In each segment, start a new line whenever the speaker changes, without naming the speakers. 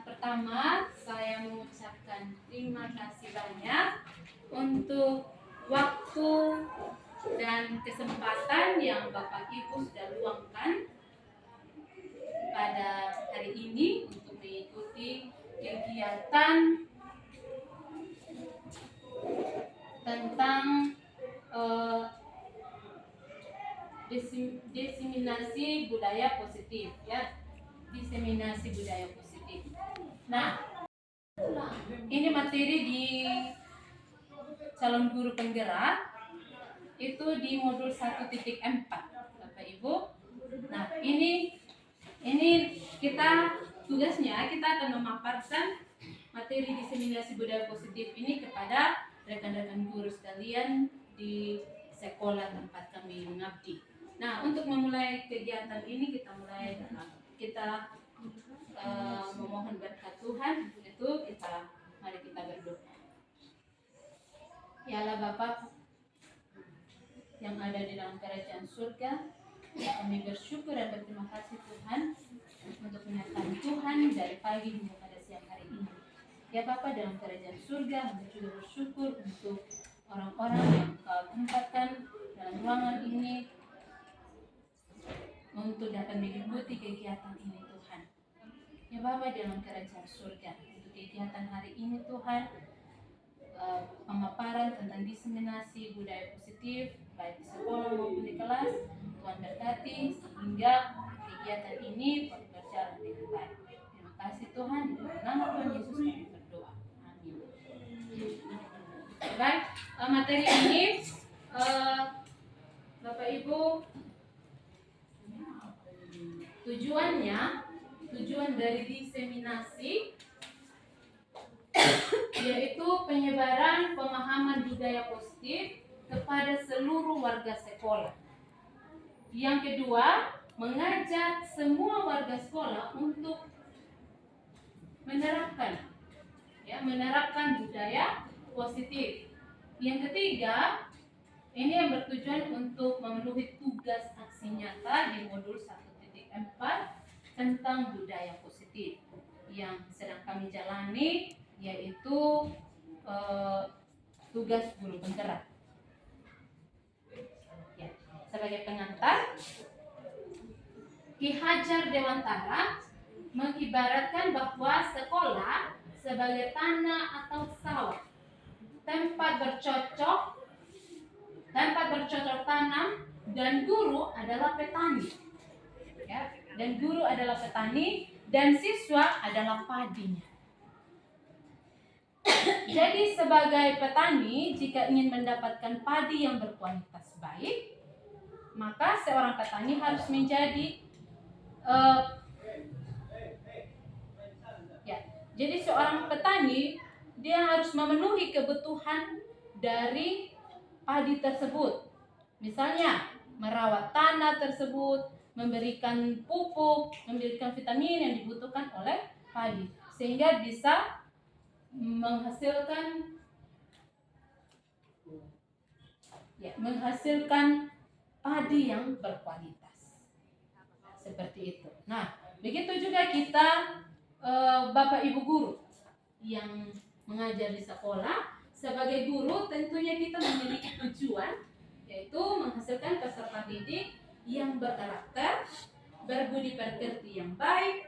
Pertama, saya mengucapkan terima kasih banyak untuk waktu dan kesempatan yang Bapak Ibu sudah luangkan pada hari ini untuk mengikuti kegiatan tentang diseminasi budaya positif, ya, diseminasi budaya positif. Nah, ini materi di calon guru penggerak itu di modul 1.4, Bapak Ibu. Nah, ini kita tugasnya kita akan memaparkan materi diseminasi budaya positif ini kepada rekan-rekan guru sekalian di sekolah tempat kami mengabdi. Nah, untuk memulai kegiatan ini kita memohon berkat Tuhan. Mari kita berdoa. Ya Allah Bapa yang ada di dalam kerajaan surga, kami bersyukur dan berterima kasih Tuhan untuk menyertai Tuhan dari pagi hingga pada siang hari ini. Ya Bapa, dalam kerajaan surga, kami juga bersyukur untuk orang-orang yang Kau tempatkan dalam ruangan ini untuk dapat mengikuti kegiatan ini Tuhan. Ya Bapa, dalam kerajaan surga, untuk kegiatan hari ini Tuhan, pemaparan tentang diseminasi budaya positif baik di sekolah maupun di kelas, Tuhan berkati sehingga kegiatan ini berjalan dengan baik. Terima kasih Tuhan, di dalam nama Tuhan Yesus kami berdoa. Amin. Baik, materi ini Bapak Ibu, tujuan dari diseminasi yaitu penyebaran pemahaman budaya positif kepada seluruh warga sekolah. Yang kedua, mengajak semua warga sekolah untuk menerapkan budaya positif. Yang ketiga, ini yang bertujuan untuk memenuhi tugas aksi nyata di modul 1.4 tentang budaya positif yang sedang kami jalani, yaitu tugas guru penggerak. Ya, sebagai pengantar, Ki Hajar Dewantara mengibaratkan bahwa sekolah sebagai tanah atau sawah, tempat bercocok tanam, dan guru adalah petani. Ya, dan guru adalah petani dan siswa adalah padinya. Jadi sebagai petani, jika ingin mendapatkan padi yang berkualitas baik, maka seorang petani harus menjadi jadi seorang petani dia harus memenuhi kebutuhan dari padi tersebut. Misalnya merawat tanah tersebut, memberikan pupuk, memberikan vitamin yang dibutuhkan oleh padi sehingga bisa menghasilkan padi yang berkualitas. Seperti itu. Nah, begitu juga kita Bapak Ibu guru yang mengajar di sekolah. Sebagai guru tentunya kita memiliki tujuan, yaitu menghasilkan peserta didik yang berkarakter, berbudi pekerti yang baik.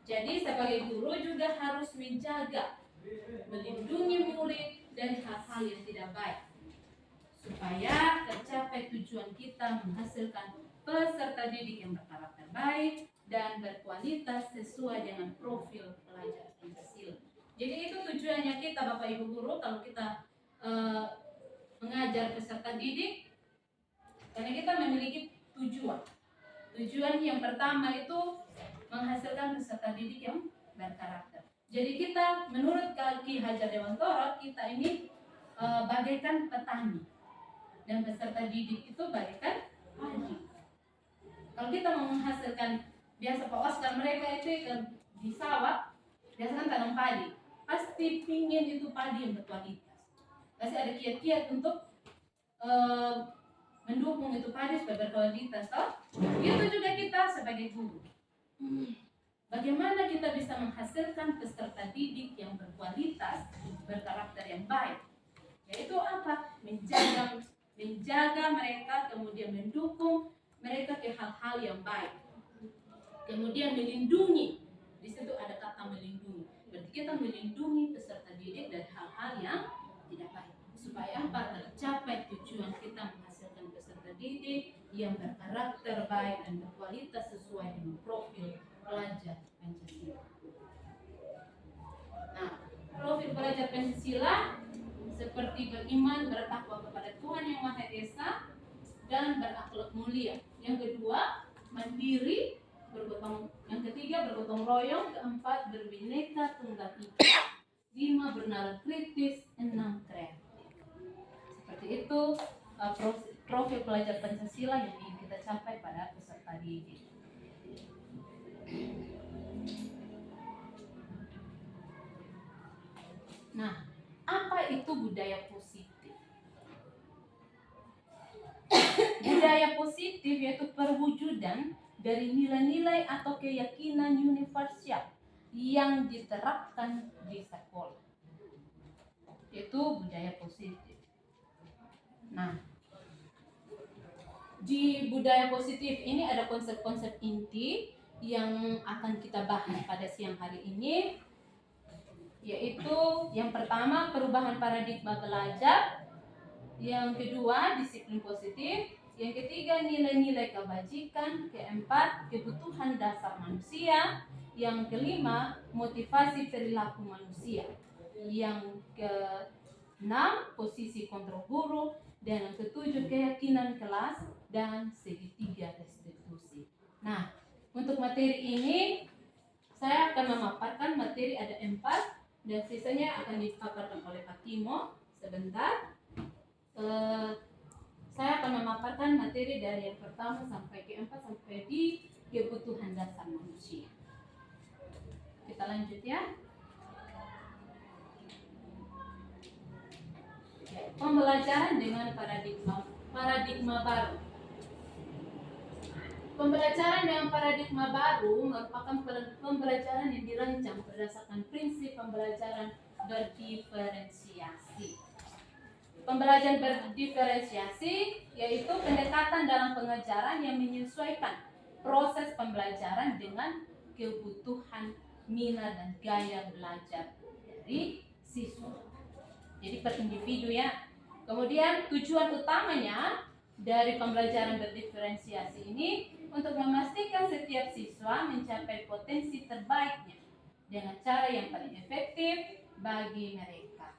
Jadi sebagai guru juga harus menjaga, melindungi murid dari hal-hal yang tidak baik, supaya tercapai tujuan kita menghasilkan peserta didik yang berkarakter baik dan berkualitas sesuai dengan profil pelajar Pancasila. Jadi itu tujuannya kita Bapak Ibu guru kalau kita mengajar peserta didik, karena kita memiliki tujuan. Tujuan yang pertama itu menghasilkan peserta didik yang berkarakter. Jadi kita menurut Ki Hajar Dewantara, kita ini bagaikan petani dan peserta didik itu bagaikan padi. Kalau kita mau menghasilkan, biasa Pak Oscar mereka itu di sawah biasanya tanam padi, pasti pingin itu padi yang berkualitas. Pasti ada kiat-kiat untuk mendukung itu padi supaya berkualitas. Itu juga kita sebagai guru. Bagaimana kita bisa menghasilkan peserta didik yang berkualitas, berkarakter yang baik? Yaitu apa? Menjaga mereka, kemudian mendukung mereka ke hal-hal yang baik. Kemudian melindungi. Di situ ada kata melindungi. Berarti kita melindungi peserta didik dari hal-hal yang tidak baik. Supaya apa? Tercapai tujuan kita menghasilkan peserta didik yang berkarakter baik dan berkualitas sesuai dengan profil pelajar Pancasila. Nah, profil pelajar Pancasila seperti beriman, bertakwa kepada Tuhan Yang Maha Esa, dan berakhlak mulia. Yang kedua, mandiri, yang ketiga bergotong royong, keempat berbineka tunggal ika, 5 bernalar kritis, 6 kreatif. Seperti itu profil pelajar Pancasila yang ingin kita capai pada peserta didik. Nah, apa itu budaya positif? Budaya positif yaitu perwujudan dari nilai-nilai atau keyakinan universal yang diterapkan di sekolah. Itu budaya positif. Nah, di budaya positif ini ada konsep-konsep inti yang akan kita bahas pada siang hari ini, yaitu yang pertama perubahan paradigma belajar, yang kedua disiplin positif, yang ketiga nilai-nilai kebajikan, keempat kebutuhan dasar manusia, yang kelima motivasi perilaku manusia, yang keenam posisi kontrol guru, dan yang ketujuh keyakinan kelas, dan segitiga restitusi. Nah, untuk materi ini saya akan memaparkan materi ada 4 dan sisanya akan dipaparkan oleh Pak Timo sebentar. Saya akan memaparkan materi dari yang pertama sampai keempat sampai di kebutuhan dasar manusia. Kita lanjut ya. Pembelajaran dengan paradigma baru. Pembelajaran dengan paradigma baru merupakan pembelajaran yang dirancang berdasarkan prinsip pembelajaran berdiferensiasi. Pembelajaran berdiferensiasi yaitu pendekatan dalam pengajaran yang menyesuaikan proses pembelajaran dengan kebutuhan, minat dan gaya belajar dari siswa. Jadi per individu ya. Kemudian tujuan utamanya dari pembelajaran berdiferensiasi ini untuk memastikan setiap siswa mencapai potensi terbaiknya dengan cara yang paling efektif bagi mereka.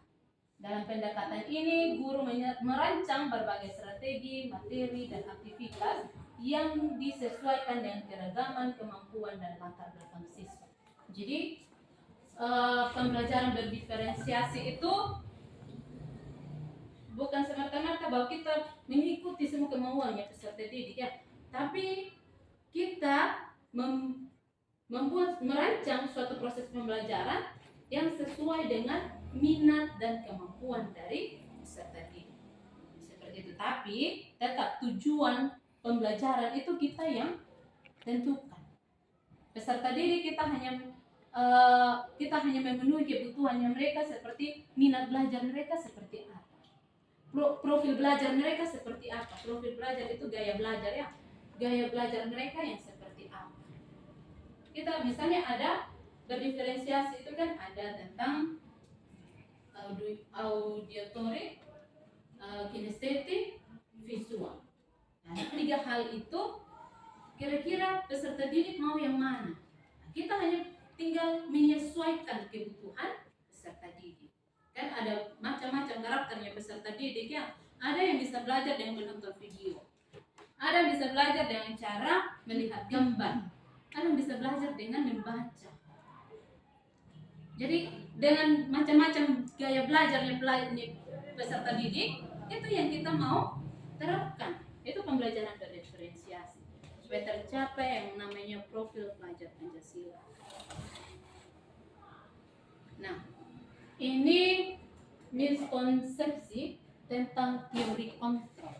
Dalam pendekatan ini, guru merancang berbagai strategi, materi, dan aktivitas yang disesuaikan dengan keragaman, kemampuan, dan latar belakang siswa. Jadi, pembelajaran berdiferensiasi itu bukan semata-mata bahwa kita mengikuti semua kemauannya peserta didik ya, tapi kita merancang suatu proses pembelajaran yang sesuai dengan minat dan kemampuan dari peserta didik. Seperti itu. Tapi tetap tujuan pembelajaran itu kita yang tentukan. Peserta didik kita hanya memenuhi kebutuhannya mereka seperti minat belajar mereka seperti apa. Profil belajar mereka seperti apa? Profil belajar itu gaya belajar ya. Gaya belajar mereka yang seperti apa? Kita misalnya ada berdiferensiasi itu kan ada tentang auditory, kinestetik, visual. Nah, 3 hal itu kira-kira peserta didik mau yang mana? Nah, kita hanya tinggal menyesuaikan kebutuhan peserta didik. Kan ada macam-macam karakternya peserta didik ya. Ada yang bisa belajar dengan menonton video. Ada yang bisa belajar dengan cara melihat gambar. Ada yang bisa belajar dengan membaca. Jadi dengan macam-macam gaya belajar yang peserta didik itu yang kita mau terapkan. Itu pembelajaran berdiferensiasi supaya tercapai yang namanya profil pelajar Pancasila. Nah, ini miskonsepsi tentang teori kontrol.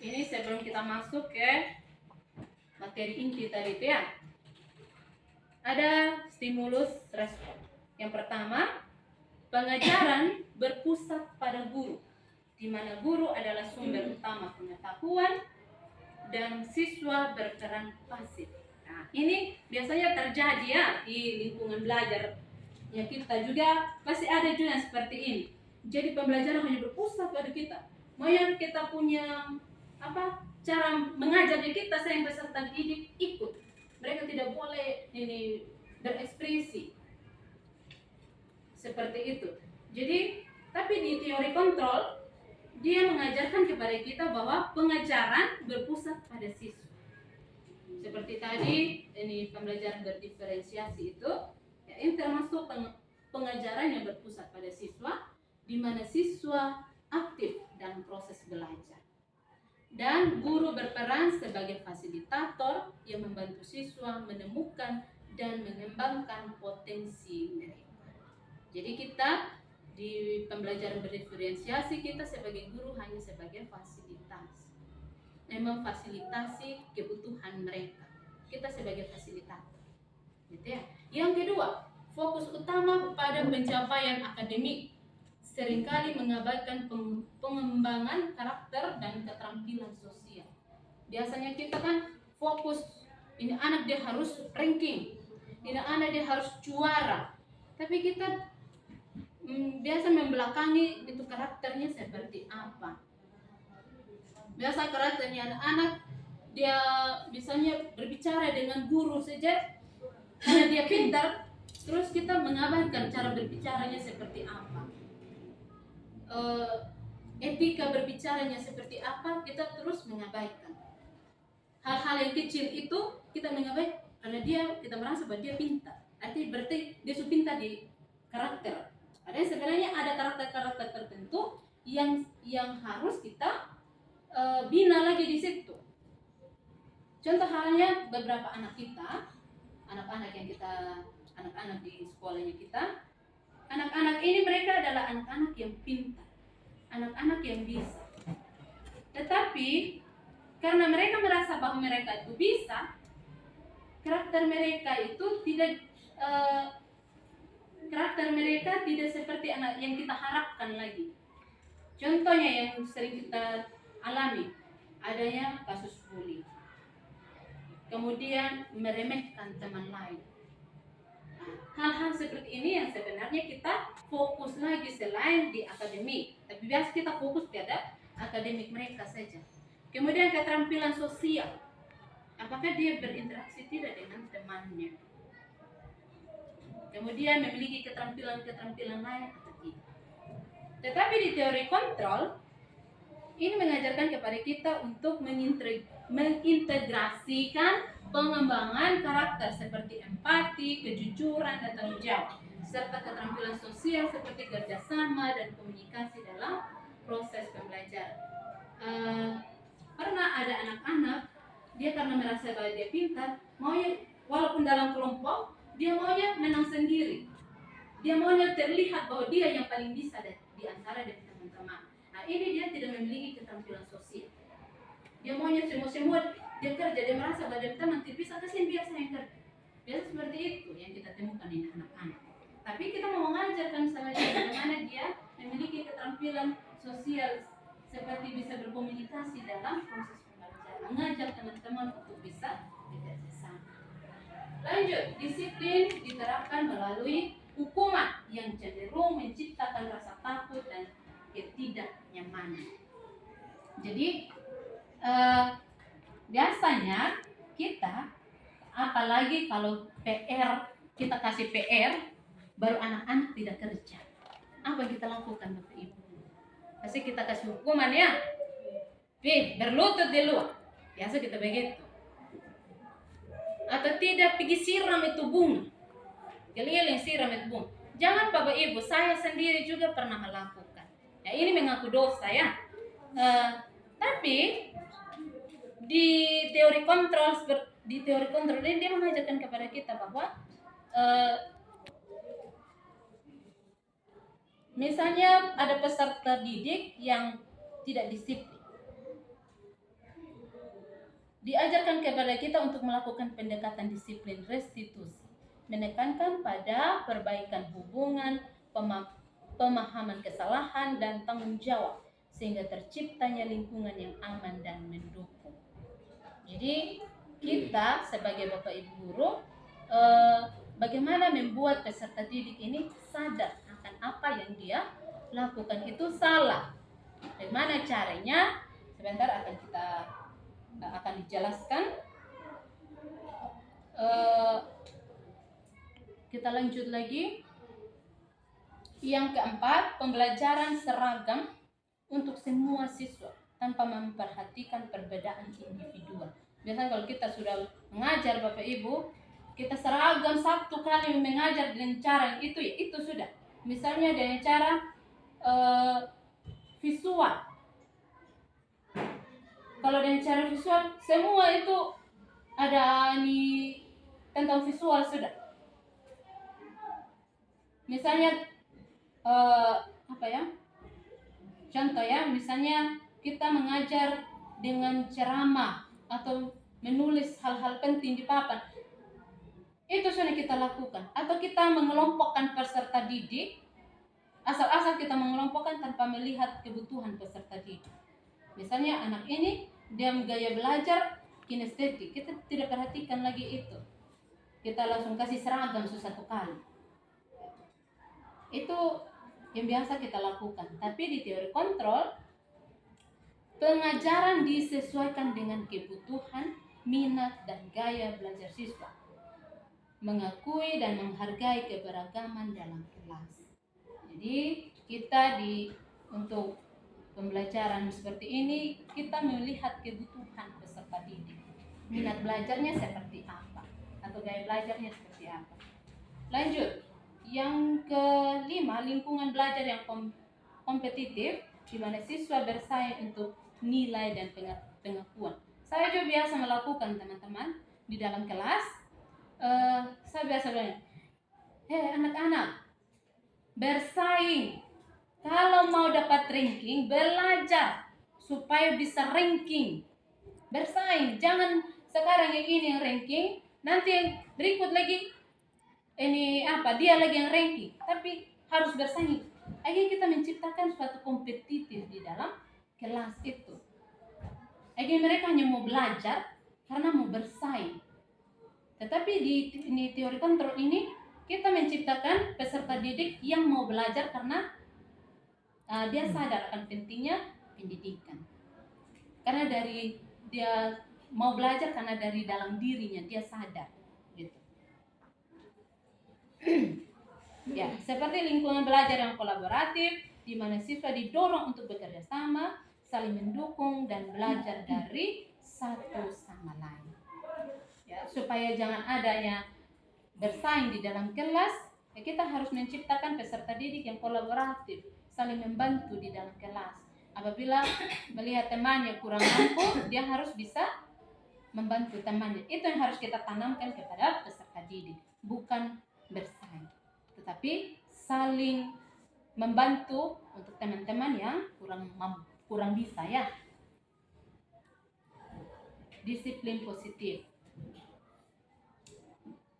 Ini sebelum kita masuk ke materi inti tadi itu ya. Ada stimulus respon. Yang pertama, pengajaran berpusat pada guru, di mana guru adalah sumber utama pengetahuan dan siswa berperan pasif. Nah, ini biasanya terjadi ya di lingkungan belajar. Ya, kita juga pasti ada juga yang seperti ini. Jadi pembelajaran hanya berpusat pada kita. Mau yang kita punya cara mengajar di kita, saya yang peserta didik ikut. Mereka tidak boleh ini berekspresi seperti itu. Jadi tapi di teori kontrol dia mengajarkan kepada kita bahwa pengajaran berpusat pada siswa. Seperti tadi ini pembelajaran berdiferensiasi itu, ya, ini termasuk pengajaran yang berpusat pada siswa, di mana siswa aktif dalam proses belajar. Dan guru berperan sebagai fasilitator yang membantu siswa menemukan dan mengembangkan potensi mereka. Jadi kita di pembelajaran berdiferensiasi, kita sebagai guru hanya sebagai fasilitas, memfasilitasi kebutuhan mereka. Kita sebagai fasilitator, gitu ya. Yang kedua, fokus utama pada pencapaian akademik seringkali mengabaikan pengembangan karakter dan keterampilan sosial. Biasanya kita kan fokus, ini anak dia harus ranking, ini anak dia harus juara, tapi kita biasa membelakangi itu karakternya seperti apa. Biasa karakternya anak-anak, dia misalnya berbicara dengan guru saja karena dia pintar, terus kita mengabaikan cara berbicaranya seperti apa, etika berbicaranya seperti apa, kita terus mengabaikan. Hal-hal yang kecil itu kita mengabaikan karena kita merasa bahwa dia pintar. Artinya berarti dia sudah pintar di karakter. Ada sebenarnya ada karakter-karakter tertentu yang harus kita bina lagi di situ. Contoh halnya beberapa anak kita, anak-anak di sekolahnya kita, anak-anak ini mereka adalah anak-anak yang pintar, anak-anak yang bisa. Tetapi karena mereka merasa bahwa mereka itu bisa, karakter mereka itu tidak seperti anak yang kita harapkan lagi. Contohnya yang sering kita alami, adanya kasus bully, kemudian meremehkan teman lain. Hal-hal seperti ini yang sebenarnya kita fokus lagi selain di akademik, tapi biasa kita fokus pada akademik mereka saja. Kemudian keterampilan sosial, apakah dia berinteraksi tidak dengan temannya, kemudian memiliki keterampilan lain atau tidak. Tetapi di teori kontrol ini mengajarkan kepada kita untuk mengintegrasikan pengembangan karakter seperti empati, kejujuran, dan tanggung jawab, serta keterampilan sosial seperti kerjasama dan komunikasi dalam proses pembelajaran. Pernah ada anak-anak, dia karena merasa bahwa dia pintar, maunya walaupun dalam kelompok, dia maunya menang sendiri. Dia maunya terlihat bahwa dia yang paling bisa di antara teman-teman. Nah, ini dia tidak memiliki keterampilan sosial. Dia maunya semua dia kerja, dia merasa bahwa dia teman tidak bisa, kasihan biasa yang kerja. Biasa seperti itu yang kita temukan di anak-anak. Tapi kita mau mengajarkan sama dia bagaimana dia memiliki keterampilan sosial seperti bisa berkomunikasi dalam proses pembelajaran, mengajak teman-teman untuk bisa bekerja sama. Lanjut, disiplin diterapkan melalui hukuman yang cenderung menciptakan rasa takut dan ketidaknyamanan. Jadi biasanya kita, apalagi kalau kita kasih PR baru anak-anak tidak kerja, apa yang kita lakukan Bapak Ibu? Pasti kita kasih hukuman ya, berlutut di luar, biasa kita begitu. Atau tidak, pergi siram itu bunga, keliling siram itu bunga. Jangan Bapak Ibu, saya sendiri juga pernah melakukan. Ya, ini mengaku dosa ya. Tapi di teori kontrol ini dia mengajarkan kepada kita bahwa misalnya ada peserta didik yang tidak disiplin, diajarkan kepada kita untuk melakukan pendekatan disiplin restitusi, menekankan pada perbaikan hubungan, pemahaman kesalahan, dan tanggung jawab, sehingga terciptanya lingkungan yang aman dan mendukung. Jadi kita sebagai Bapak Ibu guru, bagaimana membuat peserta didik ini sadar akan apa yang dia lakukan itu salah. Bagaimana caranya? Sebentar akan dijelaskan. Kita lanjut lagi. Yang keempat, pembelajaran seragam untuk semua siswa tanpa memperhatikan perbedaan individual. Biasanya kalau kita sudah mengajar Bapak Ibu, kita seragam satu kali mengajar dengan cara itu, ya itu sudah. Misalnya dengan cara visual. Kalau dengan cara visual, semua itu ada tentang visual sudah. Misalnya contoh ya, misalnya kita mengajar dengan ceramah atau menulis hal-hal penting di papan, itu sudah kita lakukan. Atau kita mengelompokkan peserta didik, asal-asal kita mengelompokkan tanpa melihat kebutuhan peserta didik. Misalnya anak ini dia gaya belajar kinestetik, kita tidak perhatikan lagi itu, kita langsung kasih seragam satu kali. Itu yang biasa kita lakukan. Tapi di teori kontrol, pengajaran disesuaikan dengan kebutuhan, minat, dan gaya belajar siswa, mengakui dan menghargai keberagaman dalam kelas. Jadi kita untuk pembelajaran seperti ini, kita melihat kebutuhan peserta didik, minat belajarnya seperti apa, atau gaya belajarnya seperti apa. Lanjut. Yang kelima, lingkungan belajar yang kompetitif, di mana siswa bersaing untuk nilai dan pengakuan. Saya juga biasa melakukan, teman-teman, di dalam kelas. Saya biasa bilang, anak-anak, bersaing. Kalau mau dapat ranking, belajar supaya bisa ranking. Bersaing, jangan sekarang yang ini yang ranking, nanti yang berikut lagi dia lagi yang ranking, tapi harus bersaing. Akhirnya kita menciptakan suatu kompetitif di dalam kelas itu. Akhirnya mereka hanya mau belajar karena mau bersaing. Tetapi di teori kontrol ini, kita menciptakan peserta didik yang mau belajar karena dia sadar akan pentingnya pendidikan. Karena dari dia mau belajar karena dari dalam dirinya dia sadar. Ya, seperti lingkungan belajar yang kolaboratif, di mana siswa didorong untuk bekerja sama, saling mendukung, dan belajar dari satu sama lain. Ya, supaya jangan adanya bersaing di dalam kelas, ya kita harus menciptakan peserta didik yang kolaboratif, saling membantu di dalam kelas. Apabila melihat temannya kurang mampu, dia harus bisa membantu temannya. Itu yang harus kita tanamkan kepada peserta didik, bukan bersaing, tetapi saling membantu untuk teman-teman yang kurang bisa, ya. Disiplin positif.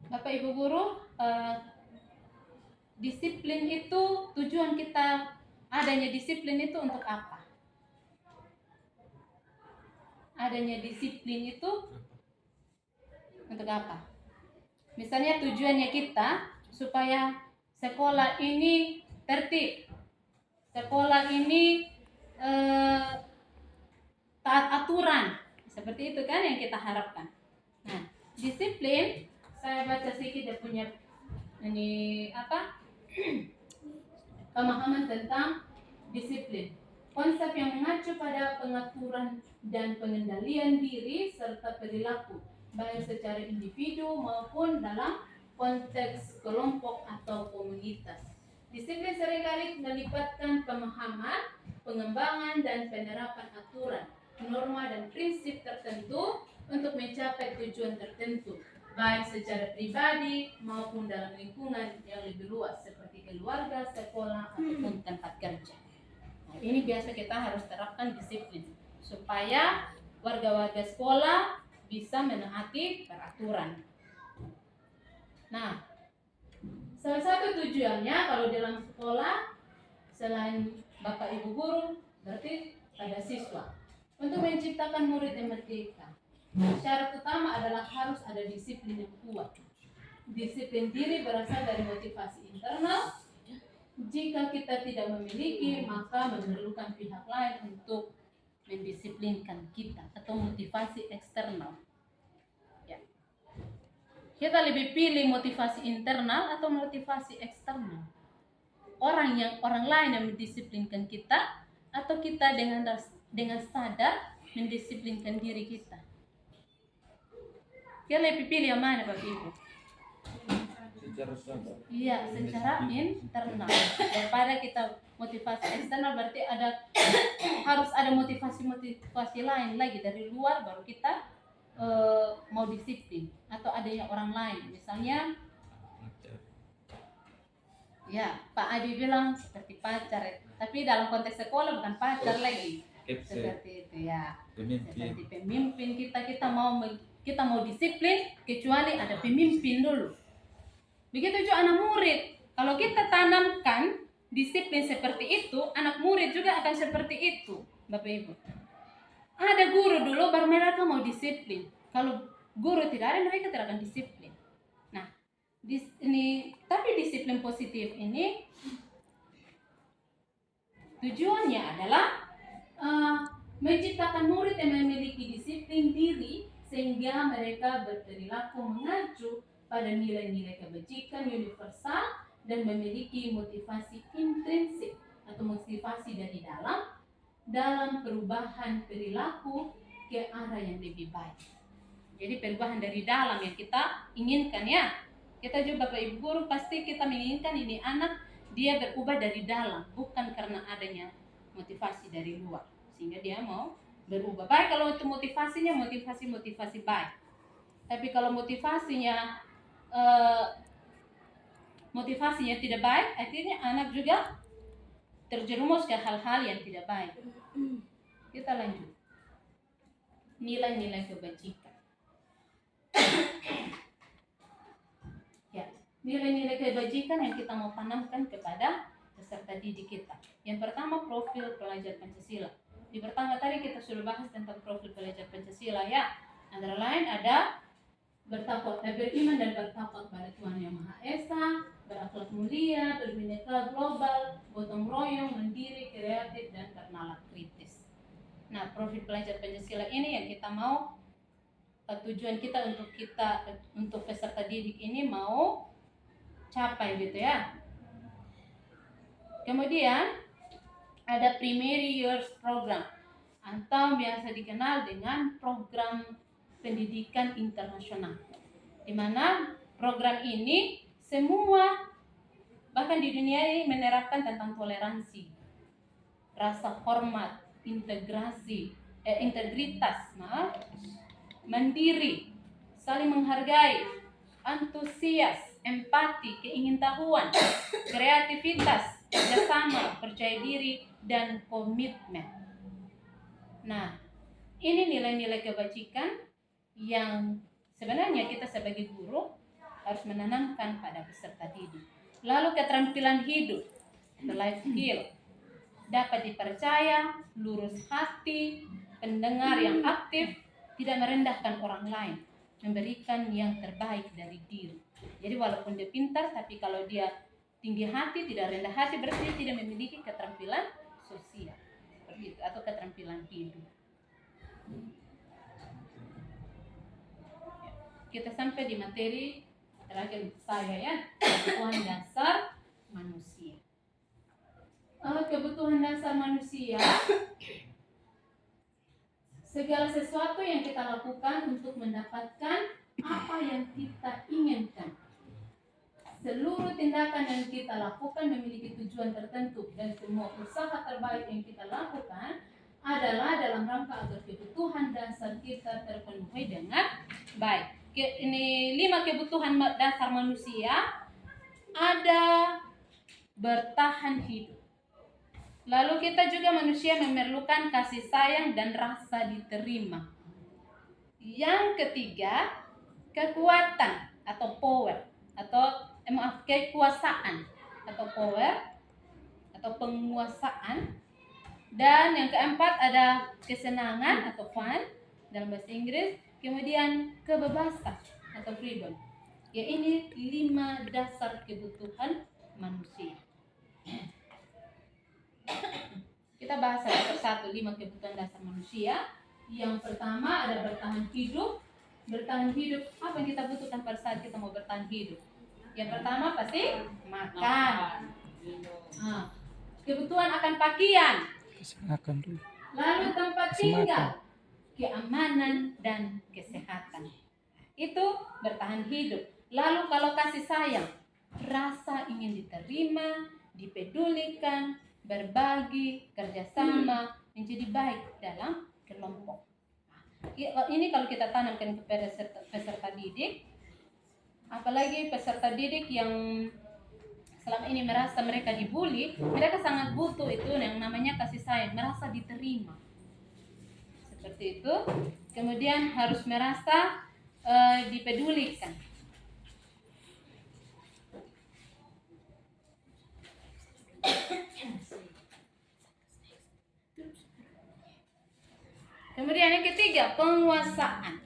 Bapak Ibu guru, disiplin itu, tujuan kita adanya disiplin itu untuk apa? Adanya disiplin itu untuk apa? Misalnya tujuannya kita supaya sekolah ini tertib, sekolah ini taat aturan, seperti itu kan yang kita harapkan. Nah, disiplin, saya baca sedikit dia punya pemahaman tentang disiplin. Konsep yang mengacu pada pengaturan dan pengendalian diri serta perilaku, baik secara individu maupun dalam konteks kelompok atau komunitas. Disiplin seringkali melibatkan pemahaman, pengembangan, dan penerapan aturan, norma, dan prinsip tertentu untuk mencapai tujuan tertentu, baik secara pribadi maupun dalam lingkungan yang lebih luas seperti keluarga, sekolah, ataupun tempat kerja. Nah, ini biasa kita harus terapkan disiplin supaya warga-warga sekolah bisa menaati peraturan. Nah, salah satu tujuannya kalau dalam sekolah selain Bapak Ibu guru, berarti ada siswa. Untuk menciptakan murid yang merdeka, syarat utama adalah harus ada disiplin yang kuat. Disiplin diri berasal dari motivasi internal. Jika kita tidak memiliki, maka memerlukan pihak lain untuk mendisiplinkan kita atau motivasi eksternal. Ya. Kita lebih pilih motivasi internal atau motivasi eksternal? Orang lain yang mendisiplinkan kita atau kita dengan sadar mendisiplinkan diri kita? Kita lebih pilih yang mana, Bapak Ibu? Iya, secara internal. Daripada kita motivasi eksternal, berarti harus ada motivasi lain lagi dari luar baru kita mau disiplin, atau adanya orang lain. Misalnya ya, Pak Adi bilang seperti pacar, tapi dalam konteks sekolah bukan pacar lagi. Seperti itu ya. Seperti pemimpin kita mau disiplin kecuali ada pemimpin dulu. Begitu juga anak murid. Kalau kita tanamkan disiplin seperti itu, anak murid juga akan seperti itu, Bapak Ibu. Ada guru dulu baru mereka mau disiplin. Kalau guru tidak ada, mereka tidak akan disiplin. Nah, tapi disiplin positif ini tujuannya adalah menciptakan murid yang memiliki disiplin diri sehingga mereka berperilaku mengacu pada nilai-nilai kebajikan universal dan memiliki motivasi intrinsik atau motivasi dari dalam perubahan perilaku ke arah yang lebih baik. Jadi perubahan dari dalam yang kita inginkan ya. Kita juga Bapak Ibu guru pasti kita menginginkan ini anak dia berubah dari dalam, bukan karena adanya motivasi dari luar. Sehingga dia mau berubah. Baik kalau itu motivasinya motivasi baik. Tapi kalau motivasinya tidak baik, akhirnya anak juga terjerumus ke hal-hal yang tidak baik. Kita lanjut. Nilai-nilai kebajikan. Ya, nilai-nilai kebajikan yang kita mau tanamkan kepada peserta didik kita. Yang pertama, profil pelajar Pancasila. Di pertama tadi kita sudah bahas tentang profil pelajar Pancasila ya. Antara lain ada beriman dan bertakwa kepada Tuhan Yang Maha Esa, berakhlak mulia, berbineka global, gotong royong, mandiri, kreatif, dan bernalar kritis. Nah, profil pelajar Pancasila ini yang kita mau, tujuan kita untuk peserta didik ini mau capai gitu ya. Kemudian ada Primary Years Program atau biasa dikenal dengan program pendidikan internasional, di mana program ini semua bahkan di dunia ini menerapkan tentang toleransi, rasa hormat, integritas, mandiri, saling menghargai, antusias, empati, keingintahuan, kreativitas, kerjasama, percaya diri, dan komitmen. Nah, ini nilai-nilai kebajikan yang sebenarnya kita sebagai guru harus menanamkan pada peserta didik. Lalu keterampilan hidup, the life skill, dapat dipercaya, lurus hati, pendengar yang aktif, tidak merendahkan orang lain, memberikan yang terbaik dari diri. Jadi walaupun dia pintar, tapi kalau dia tinggi hati, tidak rendah hati, berarti dia tidak memiliki keterampilan sosial, seperti itu, atau keterampilan hidup. Kita sampai di materi terakhir saya ya, kebutuhan dasar manusia. Kebutuhan dasar manusia, segala sesuatu yang kita lakukan untuk mendapatkan apa yang kita inginkan. Seluruh tindakan yang kita lakukan memiliki tujuan tertentu, dan semua usaha terbaik yang kita lakukan adalah dalam rangka agar kebutuhan dasar kita terpenuhi dengan baik. Ini 5 kebutuhan dasar manusia. Ada bertahan hidup. Lalu kita juga manusia memerlukan kasih sayang dan rasa diterima. Yang ketiga, kekuatan atau power atau kekuasaan atau power atau penguasaan. Dan yang keempat ada kesenangan atau fun dalam bahasa Inggris. Kemudian kebebasan atau freedom. Ya, ini 5 dasar kebutuhan manusia. Kita bahas satu persatu 5 kebutuhan dasar manusia. Yang pertama ada bertahan hidup. Bertahan hidup, apa yang kita butuhkan pada saat kita mau bertahan hidup? Yang pertama pasti makan. Kebutuhan akan pakaian. Lalu tempat tinggal, keamanan dan kesehatan. Itu bertahan hidup. Lalu kalau kasih sayang, rasa ingin diterima, dipedulikan, berbagi, kerjasama, menjadi baik dalam kelompok. Ini kalau kita tanamkan kepada peserta didik, apalagi peserta didik yang selama ini merasa mereka dibully, mereka sangat butuh itu yang namanya kasih sayang, merasa diterima. Seperti itu. Kemudian harus merasa dipedulikan. Kemudian yang ketiga, penguasaan.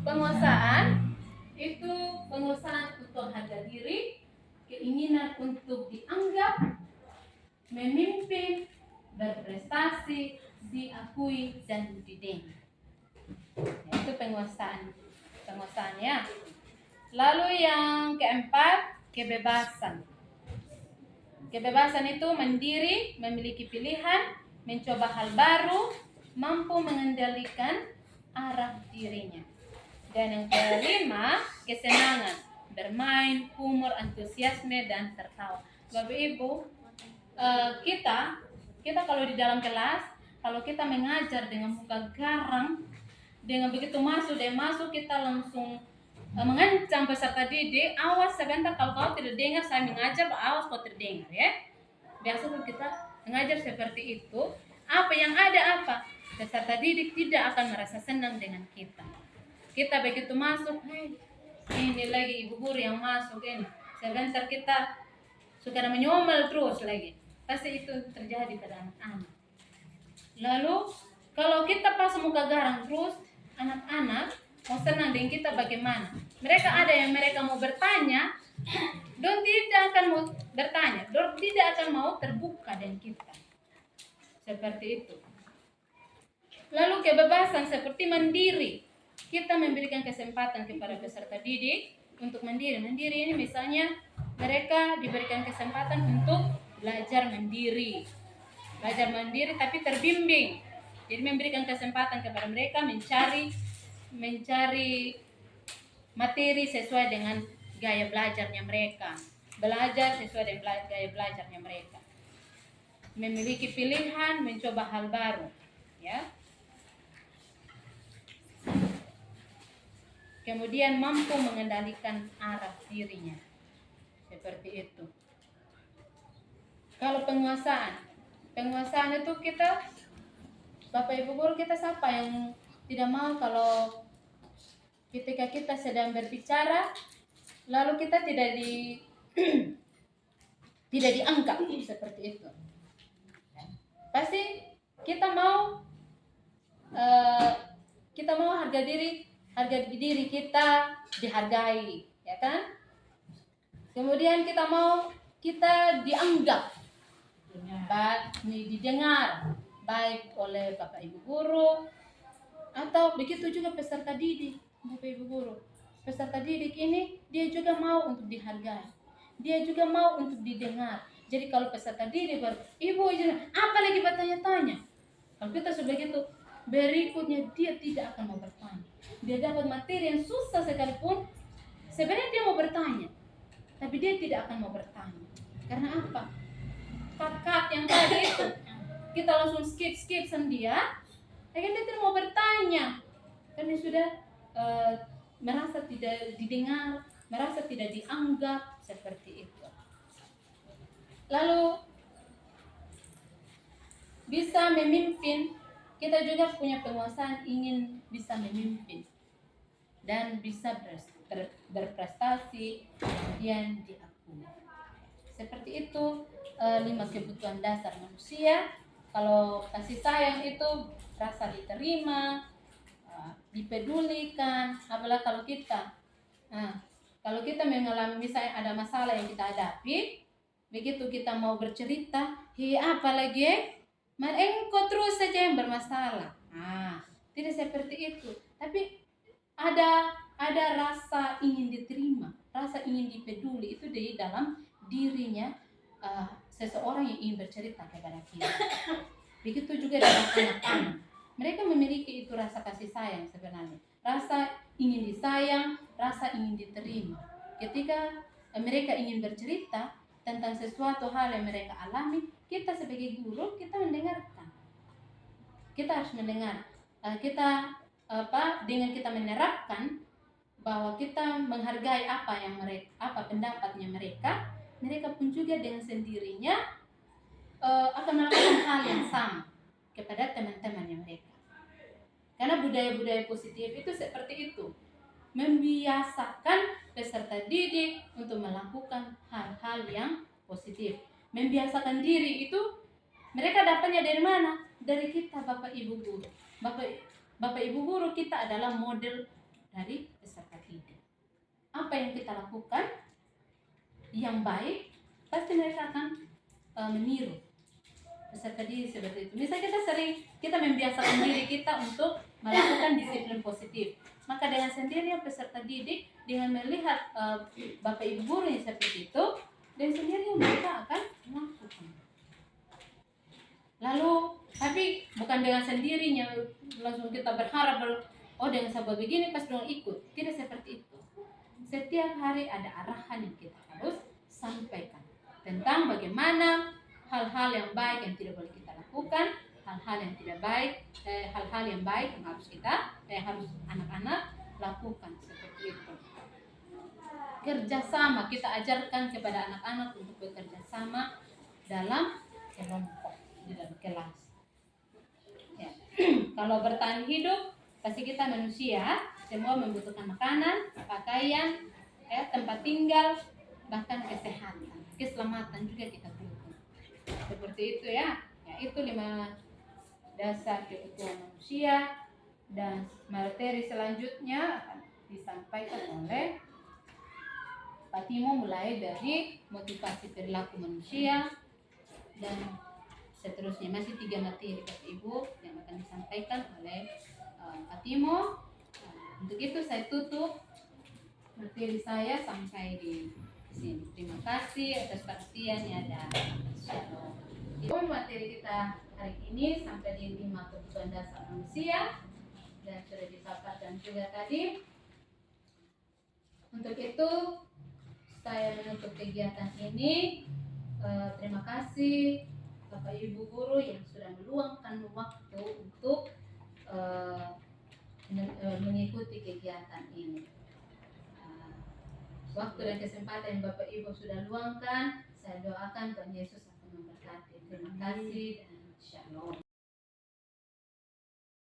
Penguasaan itu penguasaan untuk harga diri, keinginan untuk dianggap, memimpin, berprestasi, diakui dan didengar. Itu penguasaan. Penguasaannya. Lalu yang keempat, kebebasan. Kebebasan itu mandiri, memiliki pilihan, mencoba hal baru, mampu mengendalikan arah dirinya. Dan yang kelima, kesenangan, bermain, humor, antusiasme, dan tertawa. Bapak Ibu, kita kalau di dalam kelas, kalau kita mengajar dengan muka garang, dengan begitu dia masuk kita langsung mengancam peserta didik, awas sebentar kalau kau tidak dengar saya mengajar, awas kau terdengar ya. Biasa kalau kita mengajar seperti itu, apa yang ada apa? Peserta didik tidak akan merasa senang dengan kita. Kita begitu masuk, ini lagi ibu guru yang masuk ini. Sebentar kita suka menyomel terus lagi. Pasti itu terjadi pada anak-anak. Lalu kalau kita pas muka garang terus, anak-anak mau senang dengan kita bagaimana? Mereka ada yang mereka mau bertanya, don tidak akan mau bertanya, don tidak akan mau terbuka dengan kita. Seperti itu. Lalu kebebasan seperti mandiri. Kita memberikan kesempatan kepada peserta didik untuk mandiri. Mandiri ini misalnya mereka diberikan kesempatan untuk belajar mandiri. Belajar mandiri tapi terbimbing. Jadi memberikan kesempatan kepada mereka mencari materi sesuai dengan gaya belajarnya mereka. Belajar sesuai dengan gaya belajarnya mereka. Memiliki pilihan, mencoba hal baru, ya. Kemudian mampu mengendalikan arah dirinya. Seperti itu. Kalau penguasaan itu kita, Bapak Ibu guru, kita siapa yang tidak mau kalau ketika kita sedang berbicara lalu kita tidak dianggap seperti itu. Pasti kita mau harga diri kita dihargai, ya kan? Kemudian kita mau kita dianggap, didengar baik oleh Bapak Ibu guru atau begitu juga peserta didik. Bapak Ibu guru, peserta didik ini dia juga mau untuk dihargai, dia juga mau untuk didengar. Jadi kalau peserta didik ibu apa lagi bertanya-tanya, kalau kita sebegitu berikutnya dia tidak akan mau bertanya. Dia dapat materi yang susah sekalipun sebenarnya dia mau bertanya, tapi dia tidak akan mau bertanya. Karena apa? Kat yang tadi itu kita langsung skip dia, akhirnya dia tidak mau bertanya karena sudah merasa tidak didengar, merasa tidak dianggap, seperti itu. Lalu bisa memimpin, kita juga punya penguasaan ingin bisa memimpin dan bisa berprestasi yang diakui. Seperti itu 5 kebutuhan dasar manusia. Kalau kasih sayang itu rasa diterima, dipedulikan, apalagi kalau kita mengalami misalnya ada masalah yang kita hadapi, begitu kita mau bercerita, apalagi engkau terus saja yang bermasalah. Tidak seperti itu. Tapi ada rasa ingin diterima, rasa ingin dipeduli itu di dalam dirinya seseorang yang ingin bercerita kepada kita. Begitu juga dengan anak-anak. Mereka memiliki itu rasa kasih sayang sebenarnya. Rasa ingin disayang, rasa ingin diterima. Ketika mereka ingin bercerita tentang sesuatu hal yang mereka alami, kita sebagai guru, kita mendengarkan. Kita harus mendengar. Dengan kita menerapkan bahwa kita menghargai apa pendapatnya mereka pun juga dengan sendirinya akan melakukan hal yang sama kepada teman-temannya mereka. Karena budaya-budaya positif itu seperti itu, membiasakan peserta didik untuk melakukan hal-hal yang positif. Membiasakan diri itu mereka dapatnya dari mana? Dari kita Bapak Ibu guru. Bapak Ibu guru kita adalah model dari peserta didik. Apa yang kita lakukan yang baik, pasti mereka akan meniru peserta didik seperti itu. Misalnya kita membiasakan diri kita untuk melakukan disiplin positif, maka dengan sendirinya peserta didik dengan melihat Bapak Ibu guru yang seperti itu, dan sendirinya mereka akan melakukan. Lalu, tapi bukan dengan sendirinya langsung kita berharap dengan sahabat begini pas dong ikut. Tidak seperti itu. Setiap hari ada arahan yang kita harus sampaikan tentang bagaimana hal-hal yang baik yang tidak boleh kita lakukan, hal-hal yang tidak baik, hal-hal yang baik yang harus anak-anak lakukan seperti itu. Kerjasama, kita ajarkan kepada anak-anak untuk bekerja sama dalam kelompok di dalam kelas. Ya. Kalau bertahan hidup, pasti kita manusia semua membutuhkan makanan, pakaian, tempat tinggal, bahkan kesehatan, keselamatan juga kita butuh. Seperti itu ya. Itu 5 dasar kebutuhan manusia, dan materi selanjutnya akan disampaikan oleh Pak Timo mulai dari motivasi perilaku manusia dan seterusnya. Masih 3 materi Bapak Ibu yang akan disampaikan oleh Pak Timo. Untuk itu saya tutup materi saya sampai di sini. Terima kasih atas perhatiannya dan shalom. Itu materi kita hari ini sampai di 5 kebutuhan dasar manusia dan sudah dipaparkan juga tadi. Untuk itu saya menutup kegiatan ini. Terima kasih Bapak Ibu guru yang sudah meluangkan waktu untuk mengikuti kegiatan ini. Waktu dan kesempatan yang Bapak Ibu sudah luangkan, saya doakan Tuhan Yesus akan memberkati. Terima kasih dan shalom.